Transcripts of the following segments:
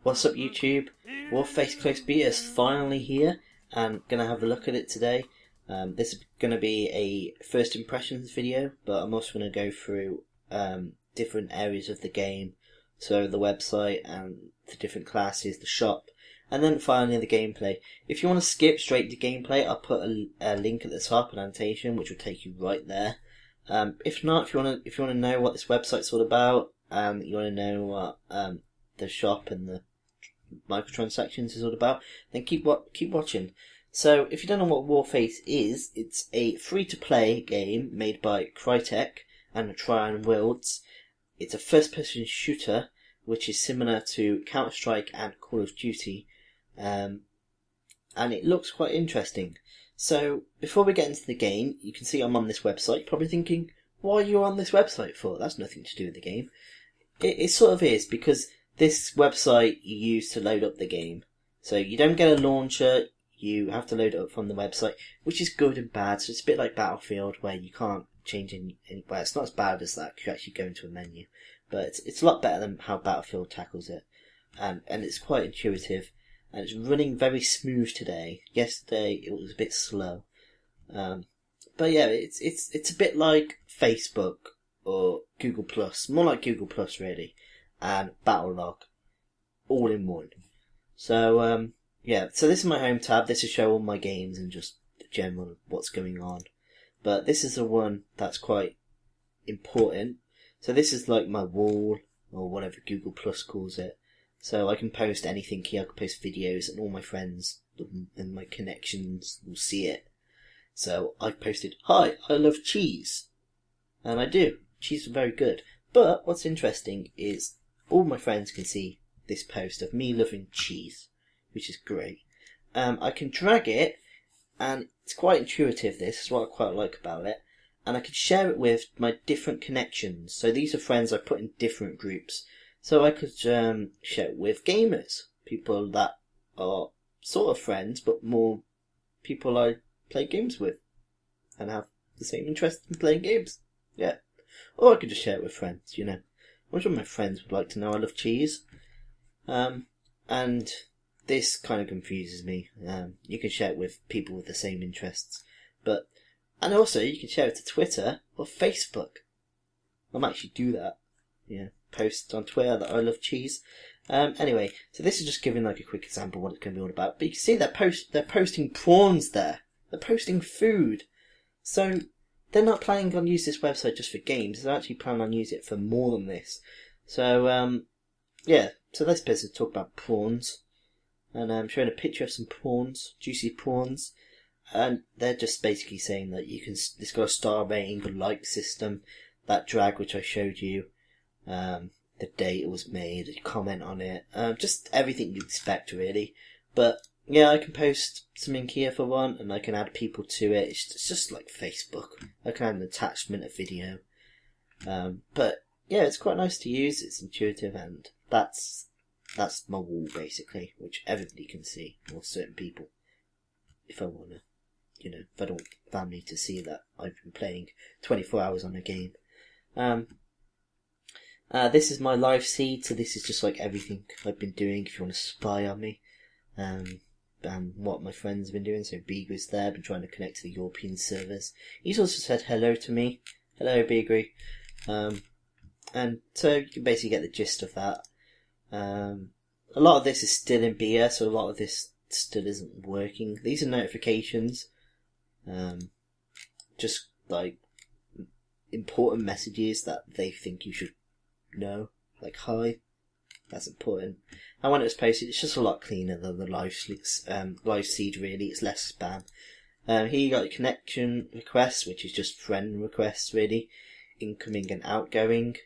What's up YouTube? Warface Close Beta is finally here and gonna have a look at it today. This is gonna be a first impressions video, but I'm also gonna go through different areas of the game, so the website and the different classes, the shop, and then finally the gameplay. If you want to skip straight to gameplay, I'll put a link at the top, an annotation, which will take you right there. If not, if you want to know what this website's all about, you want to know what the shop and the microtransactions is all about, then keep watching. So, if you don't know what Warface is, it's a free-to-play game made by Crytek and Tryon Worlds. It's a first-person shooter, which is similar to Counter-Strike and Call of Duty, and it looks quite interesting. So, before we get into the game, you can see I'm on this website. You're probably thinking, what are you on this website for? That's nothing to do with the game. It sort of is, because this website you use to load up the game. So you don't get a launcher, you have to load it up from the website, which is good and bad. So it's a bit like Battlefield, where you can't change any well, it's not as bad as that, because you actually go into a menu. But it's a lot better than how Battlefield tackles it. And it's quite intuitive. And it's running very smooth today. Yesterday it was a bit slow. But yeah, it's a bit like Facebook or Google Plus, more like Google Plus really, and Battlelog, all in one. So yeah, so this is my home tab. This will show all my games and just the general what's going on. But this is the one that's quite important. So this is like my wall, or whatever Google Plus calls it. So I can post anything here. I can post videos, and all my friends and my connections will see it. So I posted, "Hi, I love cheese," and I do. Cheese is very good. But what's interesting is all my friends can see this post of me loving cheese, which is great. I can drag it, and it's quite intuitive. This is what I quite like about it. And I can share it with my different connections. So these are friends I put in different groups. So I could share it with gamers, people that are sort of friends, but more people I play games with and have the same interest in playing games. Yeah. Or I could just share it with friends, you know. I'm sure my friends would like to know I love cheese. And this kind of confuses me. You can share it with people with the same interests. And also you can share it to Twitter or Facebook. I might actually do that. Yeah. Post on Twitter that I love cheese. Anyway, so this is just giving like a quick example of what it's going to be all about. But you can see they're posting prawns there. They're posting food. So they're not planning on using this website just for games. They're actually planning on using it for more than this. So yeah. So this bit is talk about prawns, and I'm showing a picture of some prawns, juicy prawns, and they're just basically saying that you can. It's got a star rating, a like system, that drag which I showed you. The date it was made, a comment on it, just everything you'd expect really. But yeah, I can post something here for one, and I can add people to it. It's just like Facebook. I can add an attachment, a video. But yeah, it's quite nice to use. It's intuitive, and that's my wall basically, which everybody can see, or certain people. If I wanna, you know, if I don't want family to see that I've been playing 24 hours on a game. This is my live feed, so this is just like everything I've been doing if you want to spy on me. And what my friends have been doing. So Beagre's there, been trying to connect to the European servers. He's also said hello to me. Hello Beagre. And so you can basically get the gist of that. A lot of this is still in beta, so a lot of this still isn't working. These are notifications. Just like important messages that they think you should know, like hi, that's important. And when it was posted, it's just a lot cleaner than the live seed really. It's less spam. Here you got a connection requests, which is just friend requests really, incoming and outgoing.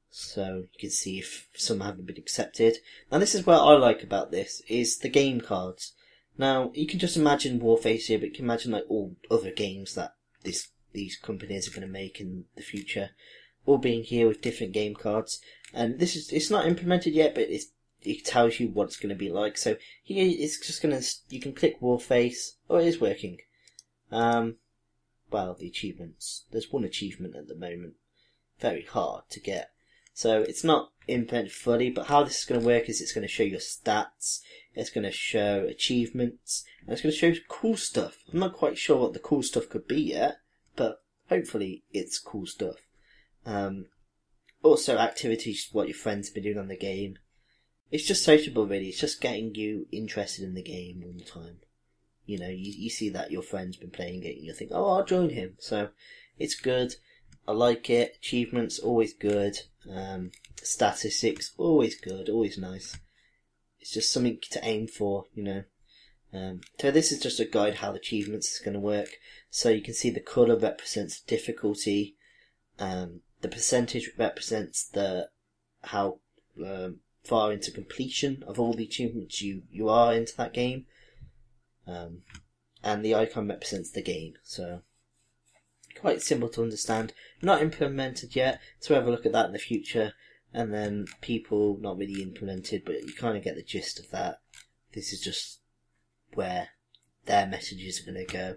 So you can see if some haven't been accepted. Now this is what I like about this, is the game cards. Now you can just imagine Warface here, but you can imagine like all other games that these companies are going to make in the future, all being here with different game cards. And it's not implemented yet, but it tells you what it's going to be like. So here it's just you can click Warface. Oh, it is working. Well, the achievements. There's one achievement at the moment. Very hard to get. So it's not implemented fully, but how this is going to work is it's going to show your stats, it's going to show achievements, and it's going to show cool stuff. I'm not quite sure what the cool stuff could be yet, but hopefully it's cool stuff. Also activities, what your friends have been doing on the game. It's just sociable really, it's just getting you interested in the game all the time. You know, you see that your friend's been playing it and you think, oh, I'll join him. So it's good, I like it. Achievements, always good. Statistics, always good, always nice. It's just something to aim for, you know. So this is just a guide how the achievements is going to work. So you can see the colour represents difficulty. The percentage represents how far into completion of all the achievements you are into that game. And the icon represents the game. So quite simple to understand. Not implemented yet, so we'll have a look at that in the future. And then people, not really implemented, but you kind of get the gist of that. This is just where their messages are going to go.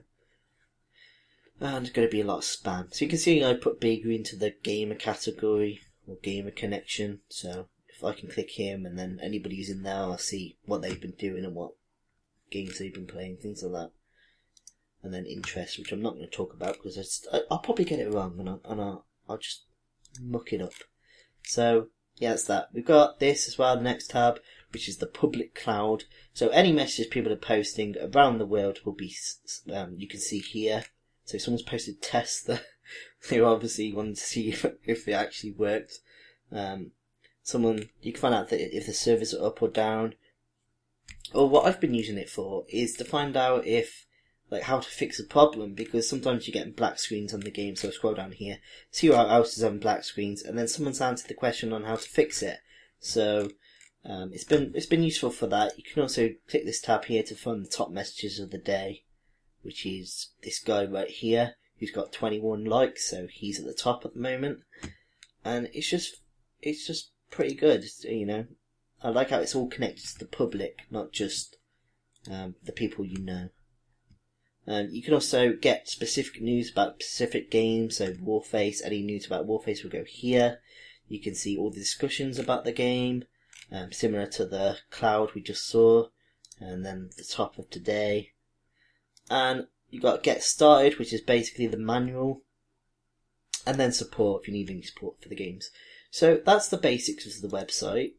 And there's going to be a lot of spam. So you can see I put Bakery into the gamer category, or gamer connection. So if I can click him and then anybody who's in there, I'll see what they've been doing and what games they've been playing, things like that. And then interest, which I'm not going to talk about because I'll probably get it wrong and I'll just muck it up. So yeah, that's that. We've got this as well, the next tab, which is the public cloud. So any messages people are posting around the world will be, you can see here. So if someone's posted tests that they obviously wanted to see if it actually worked. You can find out that if the servers are up or down. Or what I've been using it for is to find out if, like, how to fix a problem, because sometimes you get black screens on the game. So I scroll down here, see what else is on black screens, and then someone's answered the question on how to fix it. So it's been useful for that. You can also click this tab here to find the top messages of the day, which is this guy right here who's got 21 likes, so he's at the top at the moment. And it's just pretty good, you know. I like how it's all connected to the public, not just the people you know. You can also get specific news about specific games, so Warface, any news about Warface will go here. You can see all the discussions about the game, similar to the cloud we just saw, and then the top of today. And you've got Get Started, which is basically the manual, and then support if you need any support for the games. So that's the basics of the website.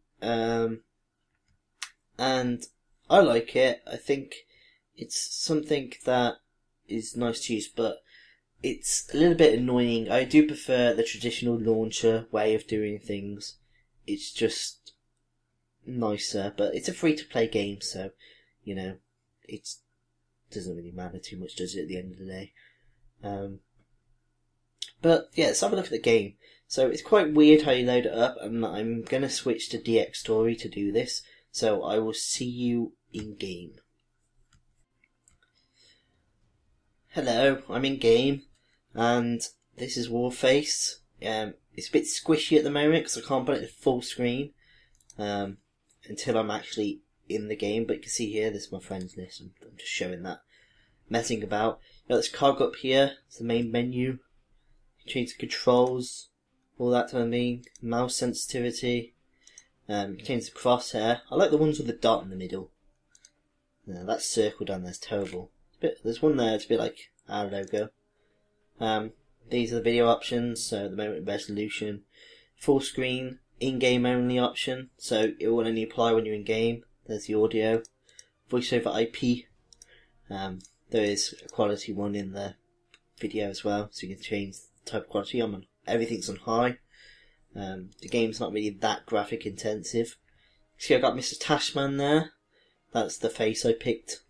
And I like it. I think it's something that is nice to use, but it's a little bit annoying. I do prefer the traditional launcher way of doing things. It's just nicer, but it's a free-to-play game, so, you know, it doesn't really matter too much, does it, at the end of the day? But, yeah, let's have a look at the game. So it's quite weird how you load it up, and I'm going to switch to DX Story to do this, so I will see you in-game. Hello, I'm in-game, and this is Warface. It's a bit squishy at the moment because I can't put it in full screen until I'm actually in the game, but you can see here, this is my friends list, I'm just showing that. Messing about. Got this cog up here, it's the main menu. Change the controls, all that kind of thing. Mouse sensitivity. Change the crosshair. I like the ones with the dot in the middle. That circle down there is terrible. There's one there, it's a bit like our logo. These are the video options, so the moment resolution. Full screen, in-game only option, so it will only apply when you're in-game. There's the audio. Voice over IP. There is a quality one in the video as well, so you can change the type of quality. Everything's on high. The game's not really that graphic intensive. See, I got Mr. Tashman there. That's the face I picked.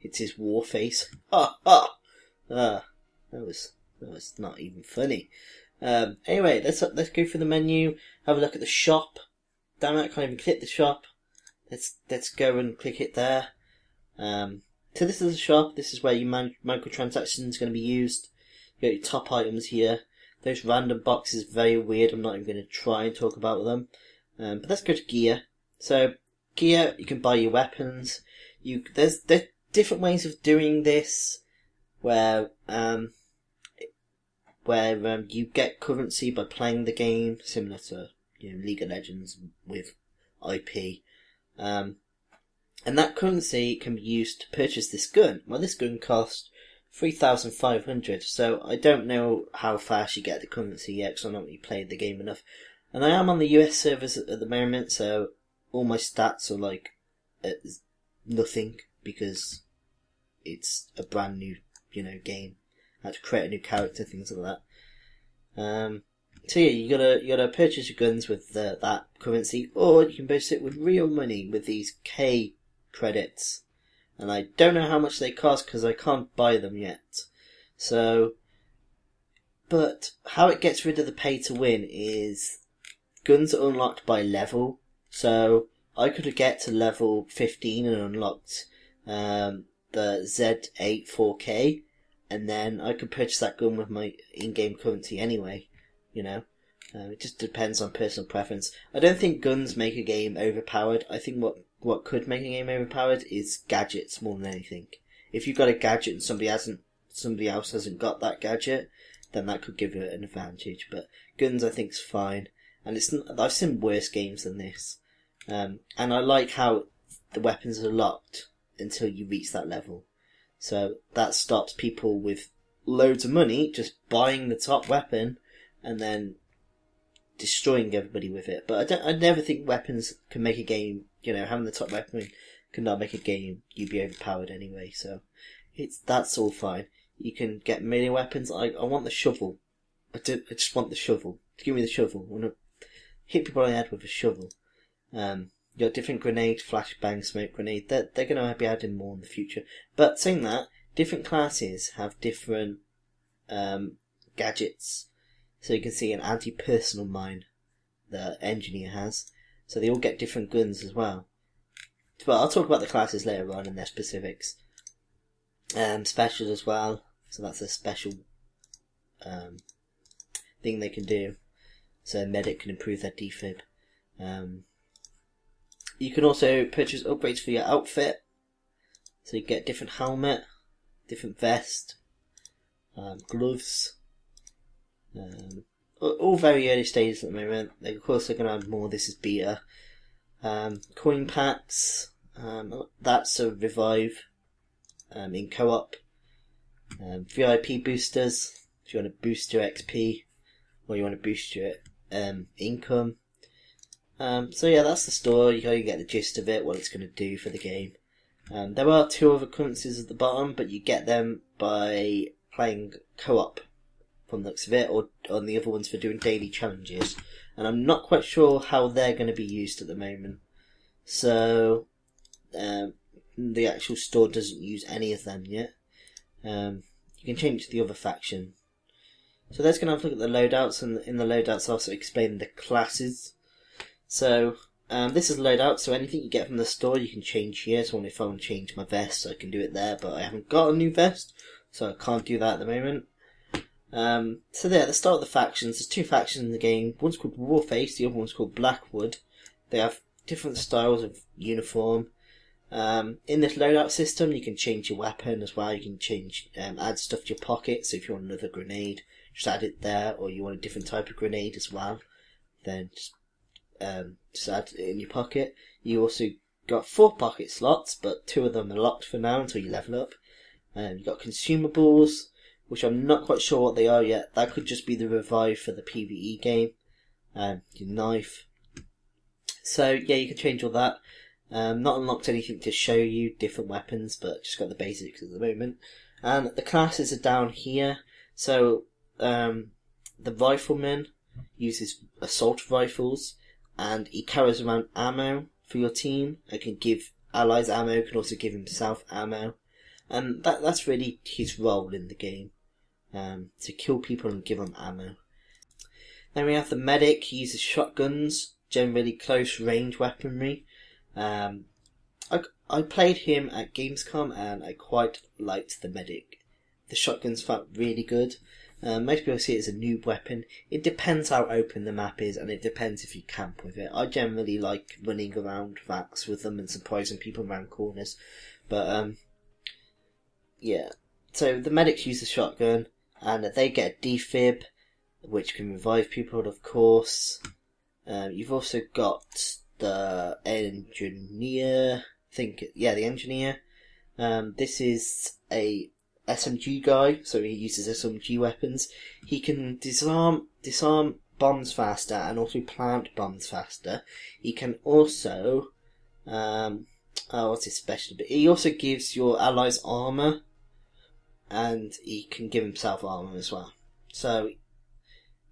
It's his war face. Ha ha! That was not even funny. Anyway, let's go through the menu. Have a look at the shop. Damn it, I can't even click the shop. Let's go and click it there. So this is the shop. This is where your microtransactions are going to be used. You got your top items here. Those random boxes, very weird. I'm not even going to try and talk about them. But let's go to gear. So gear, you can buy your weapons. There's different ways of doing this, where you get currency by playing the game, similar to League of Legends with IP. And that currency can be used to purchase this gun. Well, this gun costs 3,500, so I don't know how fast you get the currency yet, because I've not really played the game enough. And I am on the US servers at the moment, so all my stats are like nothing, because it's a brand new, game. I had to create a new character, things like that. So yeah, you gotta purchase your guns with that currency, or you can purchase it with real money with these K credits. And I don't know how much they cost because I can't buy them yet. So, but how it gets rid of the pay to win is guns are unlocked by level. So I could get to level 15 and unlocked the Z8 4K, and then I could purchase that gun with my in-game currency anyway. It just depends on personal preference. I don't think guns make a game overpowered. I think what could make a game overpowered is gadgets more than anything. If you've got a gadget and somebody else hasn't got that gadget, then that could give you an advantage. But guns, I think, is fine, and I've seen worse games than this. And I like how the weapons are locked until you reach that level, so that stops people with loads of money just buying the top weapon and then destroying everybody with it. But I never think weapons can make a game. Having the top weapon cannot make a game. You'd be overpowered anyway. So that's all fine. You can get melee weapons. I want the shovel. I just want the shovel. Give me the shovel. I want to hit people on the head with a shovel. You got different grenade, flashbang, smoke grenade. They're going to be adding more in the future. But saying that, different classes have different gadgets. So you can see an anti-personal mine the engineer has. So they all get different guns as well. But I'll talk about the classes later on and their specifics. Specials as well. So that's a special thing they can do. So a medic can improve their defib. You can also purchase upgrades for your outfit. So you get different helmet, different vest, gloves. All very early stages at the moment. Of course they're going to add more. This is beta. Coin packs. That's a revive in co-op. VIP boosters. If you want to boost your XP, or you want to boost your income. So yeah, that's the store. You gotta get the gist of it, what it's going to do for the game. There are 2 other currencies at the bottom, but you get them by playing co-op from the looks of it, or on the other ones for doing daily challenges. And I'm not quite sure how they're going to be used at the moment. So the actual store doesn't use any of them yet. You can change to the other faction. So let's go and have a look at the loadouts, and in the loadouts I'll also explain the classes. So this is loadout, so anything you get from the store you can change here. So if I want to change my vest, I can do it there, but I haven't got a new vest, so I can't do that at the moment. So there, at the start of the factions, there's 2 factions in the game. One's called Warface, the other one's called Blackwood. They have different styles of uniform. In this loadout system, you can change your weapon as well. You can change, add stuff to your pocket. So if you want another grenade, just add it there, or you want a different type of grenade as well, then just add it in your pocket. You also got 4 pocket slots, but 2 of them are locked for now until you level up. You've got consumables, which I'm not quite sure what they are yet. That could just be the revive for the PvE game. Your knife. So yeah, you can change all that. Not unlocked anything to show you different weapons, but just got the basics at the moment. And the classes are down here. So the rifleman uses assault rifles, and he carries around ammo for your team. It can give allies ammo, can also give himself ammo. And that's really his role in the game. To kill people and give them ammo. Then we have the medic. He uses shotguns, generally close range weaponry. I played him at Gamescom and I quite liked the medic. The shotguns felt really good. Most people see it as a noob weapon. It depends how open the map is, and it depends if you camp with it. I generally like running around racks with them and surprising people around corners. But yeah. So the medics use the shotgun, and they get a defib, which can revive people, of course. You've also got the engineer. The engineer. This is a SMG guy, so he uses SMG weapons. He can disarm bombs faster and also plant bombs faster. He can also, what's his special bit? He also gives your allies armor, and he can give himself armor as well. So,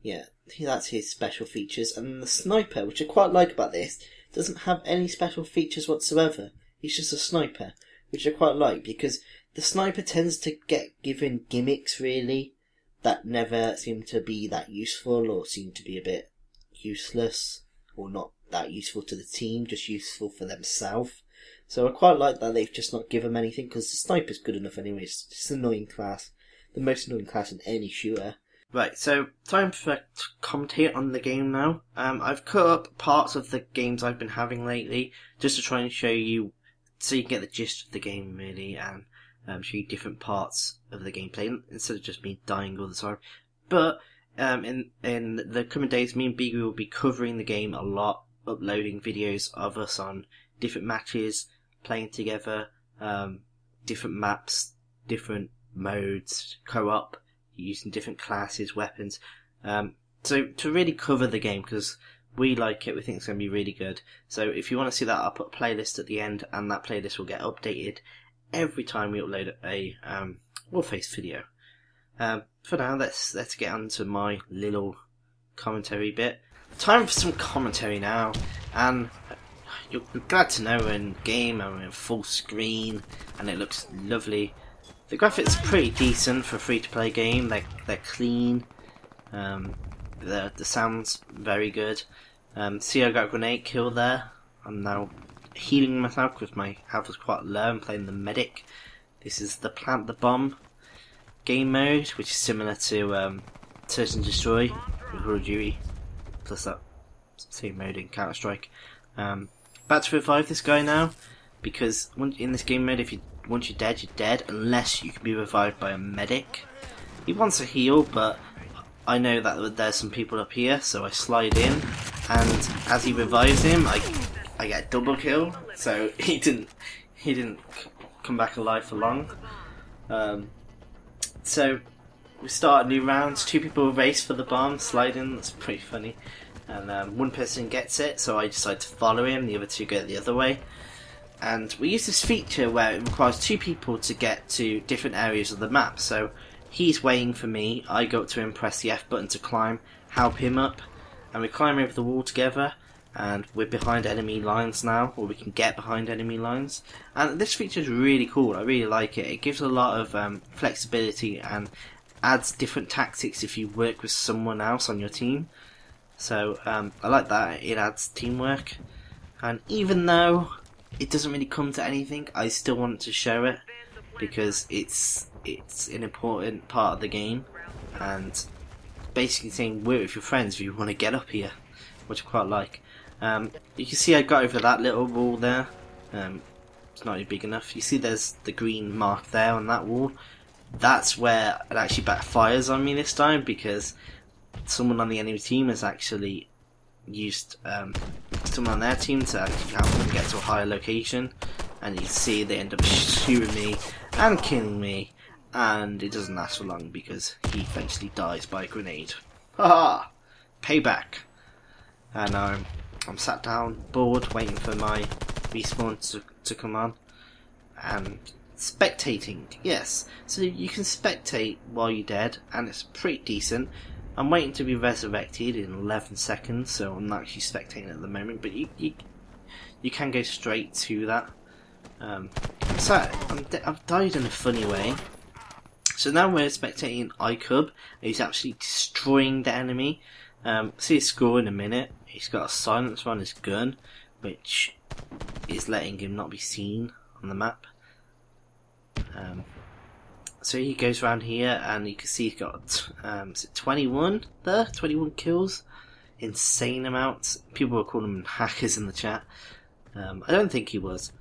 yeah, that's his special features. And the sniper, which I quite like about this, doesn't have any special features whatsoever. He's just a sniper, which I quite like, because the sniper tends to get given gimmicks, really, that never seem to be that useful, or seem to be a bit useless, or not that useful to the team, just useful for themselves. So I quite like that they've just not given him anything, because the sniper's good enough anyway. It's just an annoying class. The most annoying class in any shooter. Right, so time for to commentate on the game now. I've cut up parts of the games I've been having lately, just to try and show you, so you can get the gist of the game, really, and show you different parts of the gameplay, instead of just me dying all the time. But in the coming days, me and Biggie will be covering the game a lot, uploading videos of us on different matches, playing together, different maps, different modes, co-op, using different classes, weapons. So to really cover the game, because we like it, we think it's going to be really good. So if you want to see that, I'll put a playlist at the end, and that playlist will get updated every time we upload a Warface video. For now, let's get on to my little commentary bit. Time for some commentary now, and you're glad to know we're in game and we're in full screen, and it looks lovely. The graphics are pretty decent for a free-to-play game. They're clean. The sound's very good. See, I got a grenade kill there. I'm now healing myself because my health was quite low. I'm playing the medic. This is the plant the bomb game mode, which is similar to Search and Destroy with Call of Duty, plus that same mode in Counter Strike. About to revive this guy now, because in this game mode, once you're dead, unless you can be revived by a medic. He wants a heal, but I know that there's some people up here, so I slide in, and as he revives him, I get a double kill. So he didn't come back alive for long. So we start a new round. 2 people race for the bomb, slide in. That's pretty funny. And one person gets it, so I decide to follow him. The other 2 go the other way. And we use this feature where it requires 2 people to get to different areas of the map. So he's waiting for me, I go up to him, press the F button to climb, help him up, and we climb over the wall together, and we're behind enemy lines now, or we can get behind enemy lines. And this feature is really cool, I really like it. It gives a lot of flexibility and adds different tactics if you work with someone else on your team. So I like that, it adds teamwork. And even though it doesn't really come to anything, I still want to show it, because it's an important part of the game, and basically saying work with your friends if you want to get up here, which I quite like. You can see I got over that little wall there. It's not really big enough. You see there's the green mark there on that wall. That's where it actually backfires on me this time, because someone on the enemy team has actually used someone on their team to actually help them get to a higher location, and you see they end up shooting me and killing me, and it doesn't last for long because he eventually dies by a grenade. Haha! Payback! And I'm sat down, bored, waiting for my respawn to come on, and spectating, yes. So you can spectate while you're dead, and it's pretty decent. I'm waiting to be resurrected in 11 seconds, so I'm not actually spectating at the moment, but you can go straight to that. So I've died in a funny way. So now we're spectating iCub, and he's actually destroying the enemy. See his score in a minute. He's got a silencer on his gun, which is letting him not be seen on the map. So he goes around here, and you can see he's got 21 there, 21 kills, insane amounts. People were calling him hackers in the chat. I don't think he was,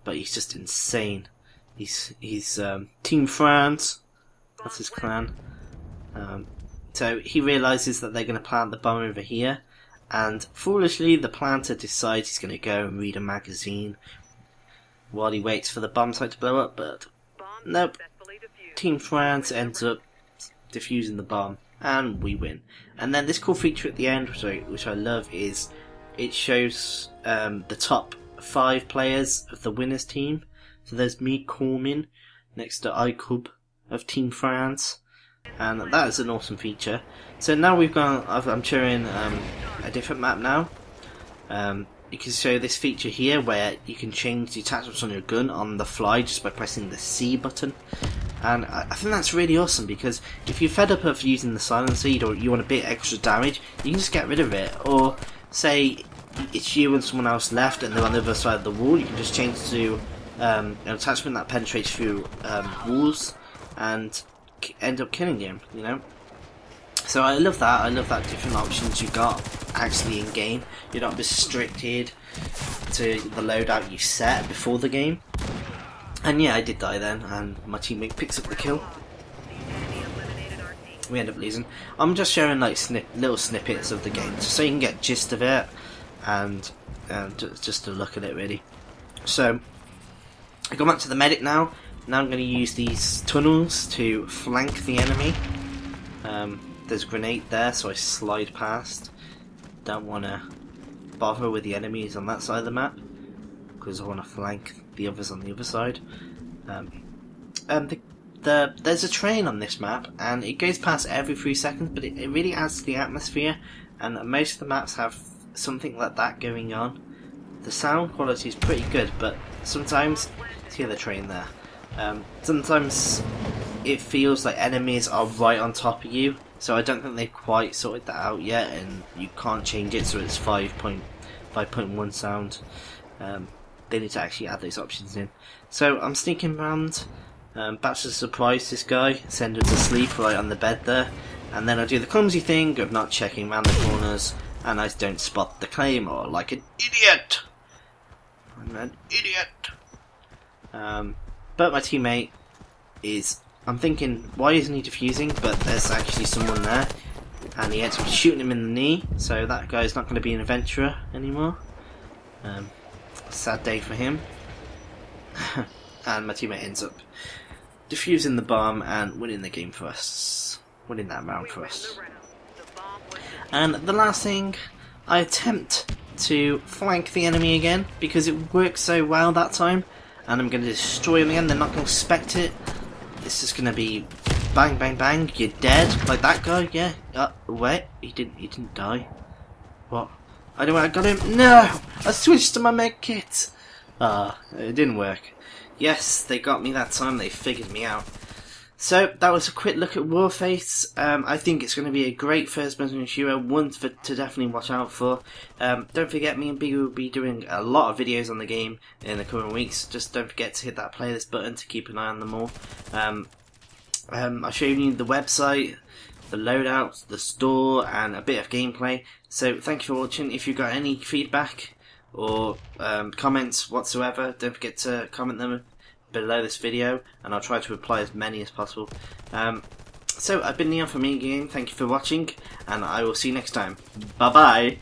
but he's just insane. He's Team France, that's his clan. So he realises that they're going to plant the bomb over here, and foolishly the planter decides he's going to go and read a magazine while he waits for the bomb site to blow up, but nope. Team France ends up defusing the bomb and we win. And then this cool feature at the end, which I love, is it shows the top 5 players of the winners team. So there's me, Cormin, next to iCub of Team France, and that is an awesome feature. So now I'm showing a different map now. You can show this feature here where you can change the attachments on your gun on the fly just by pressing the C button. And I think that's really awesome, because if you're fed up of using the silencer or you want a bit extra damage, you can just get rid of it. Or say it's you and someone else left and they're on the other side of the wall, you can just change to an attachment that penetrates through walls and end up killing him, you know. So I love that. I love that different options you got actually in game. You're not restricted to the loadout you set before the game. And yeah, I did die then, and my teammate picks up the kill. We end up losing. I'm just showing like little snippets of the game, just so you can get gist of it, and just to look at it really. So I go back to the medic now. Now I'm going to use these tunnels to flank the enemy. There's a grenade there, so I slide past. Don't want to bother with the enemies on that side of the map, because I want to flank the others on the other side. There's a train on this map, and it goes past every 3 seconds, but it really adds to the atmosphere, and most of the maps have something like that going on. The sound quality is pretty good, but sometimes, see the train there, sometimes it feels like enemies are right on top of you, so I don't think they've quite sorted that out yet, and you can't change it so it's 5.1 sound. They need to actually add those options in. So I'm sneaking around, about to surprise this guy, send him to sleep right on the bed there, and then I do the clumsy thing of not checking around the corners, and I don't spot the claymore like an idiot. I'm an idiot. But my teammate is, I'm thinking, why isn't he defusing? But there's actually someone there, and he ends up shooting him in the knee, so that guy's not going to be an adventurer anymore. Sad day for him. And my teammate ends up defusing the bomb and winning the game for us. Winning that round for us. And the last thing, I attempt to flank the enemy again, because it worked so well that time, and I'm going to destroy him again. They're not going to expect it. This is going to be bang bang bang, you're dead, like that guy. Yeah. Wait, he didn't die. What? I got him. No! I switched to my med kit. It didn't work. Yes, they got me that time. They figured me out. So that was a quick look at Warface. I think it's going to be a great first-person shooter, one to definitely watch out for. Don't forget, me and Biggie will be doing a lot of videos on the game in the coming weeks. Just don't forget to hit that playlist button to keep an eye on them all. I'll show you the website, the loadouts, the store, and a bit of gameplay. So thank you for watching. If you've got any feedback or comments whatsoever, don't forget to comment them below this video, and I'll try to reply as many as possible. So I've been Neon from EuGaming. Thank you for watching, and I will see you next time. Bye bye.